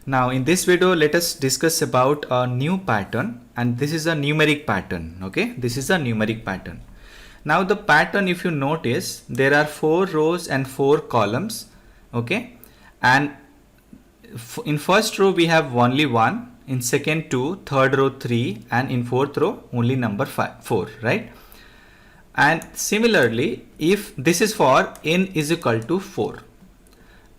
Now in this video, let us discuss about a new pattern, and this is a numeric pattern. Okay, this is a numeric pattern. Now the pattern, if you notice, there are 4 rows and 4 columns. Okay, and in first row we have only 1, in second 2, third row 3, and in fourth row only number 4, right? And similarly, if this is for n is equal to 4,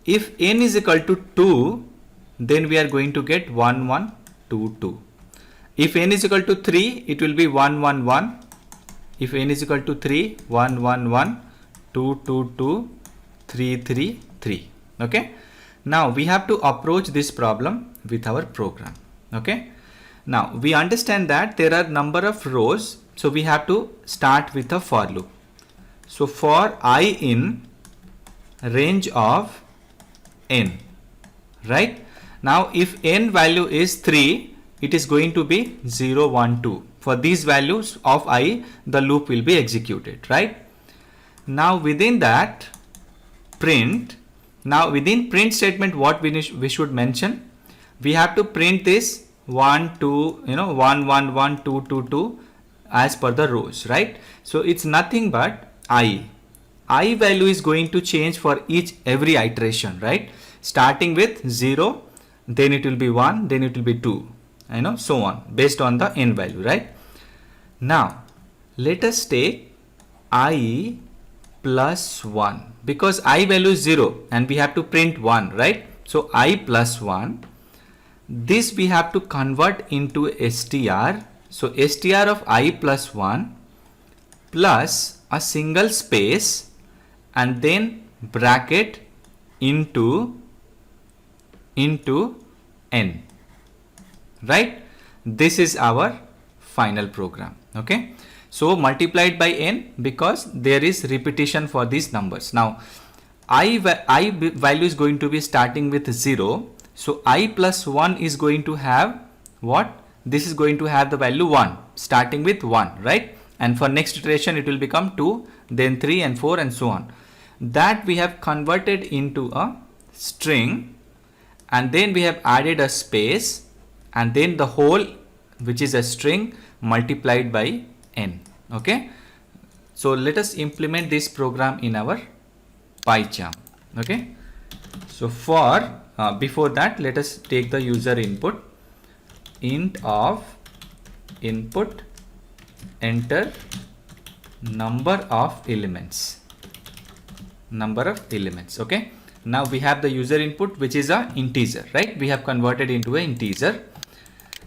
if n is equal to 2, then we are going to get 1 1 2 2. If n is equal to 3, it will be 1 1 1. If n is equal to 3, 1 1 1 2 2 2 3 3 3. Okay, now we have to approach this problem with our program. Okay, now we understand that there are number of rows, so we have to start with a for loop. So for I in range of n, right? Now if n value is 3, it is going to be 0 1 2. For these values of I, the loop will be executed, right? Now within that, print. Now within print statement, what we should mention, we have to print this 1 2, 1 1 1 2 2 2 as per the rows, right? So it's nothing but I value is going to change for every iteration, right? Starting with 0, then it will be 1, then it will be 2, so on, based on the n value, right? Now let us take I plus 1, because I value is 0 and we have to print 1, right? So I plus 1, this we have to convert into str. So str of I plus 1 plus a single space and then bracket into n, right? This is our final program. Okay, so multiplied by n because there is repetition for these numbers. Now I value is going to be starting with 0, so I plus 1 is going to have what? This is going to have the value 1, starting with 1, right? And for next iteration it will become 2, then 3 and 4 and so on. That we have converted into a string, and then we have added a space, and then the whole, which is a string, multiplied by n. Okay, so let us implement this program in our PyCharm. Okay, so for before that, let us take the user input. Int of input, enter number of elements. Okay, now we have the user input, which is a integer, right? We have converted into an integer.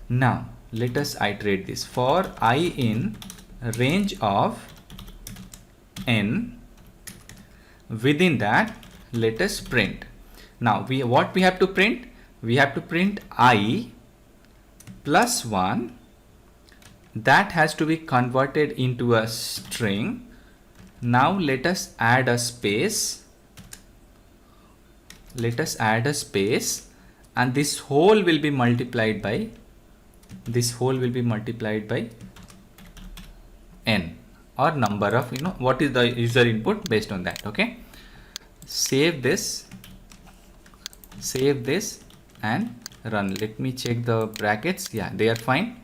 Now let us iterate this. For I in range of n, within that let us print. Now what we have to print? We have to print I plus 1, that has to be converted into a string. Now let us add a space. And this whole will be multiplied by n, or number of, what is the user input based on that. Okay, save this and run. Let me check the brackets. Yeah, they are fine.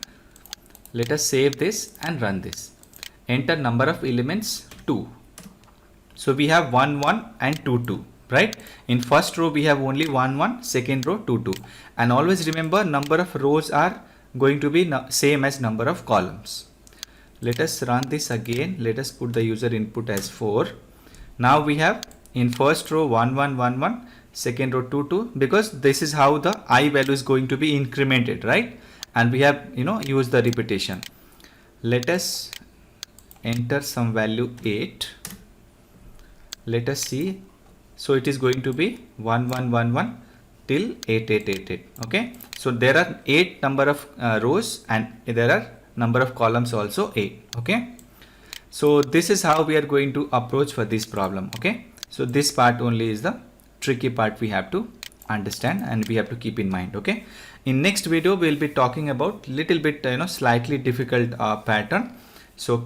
Let us save this and run this. Enter number of elements 2. So we have 1 1 and 2 2, right? In first row we have only 1 1, second row 2 2, and always remember number of rows are going to be same as number of columns. Let us run this again. Let us put the user input as 4. Now we have in first row 1 1 1 1, second row 2 2, because this is how the I value is going to be incremented, right? And we have used the repetition. Let us enter some value 8. Let us see. So it is going to be 1 1 1 1 till 8 8 8 8. Okay, so there are 8 number of rows, and there are number of columns also 8. Okay, so this is how we are going to approach for this problem. Okay, so this part only is the tricky part we have to understand and we have to keep in mind. Okay, in next video we will be talking about little bit slightly difficult pattern. So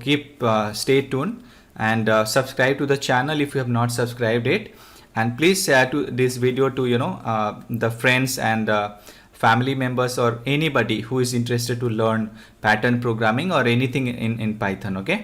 stay tuned and subscribe to the channel if you have not subscribed it, and please share to this video to the friends and family members or anybody who is interested to learn pattern programming or anything in Python. Okay.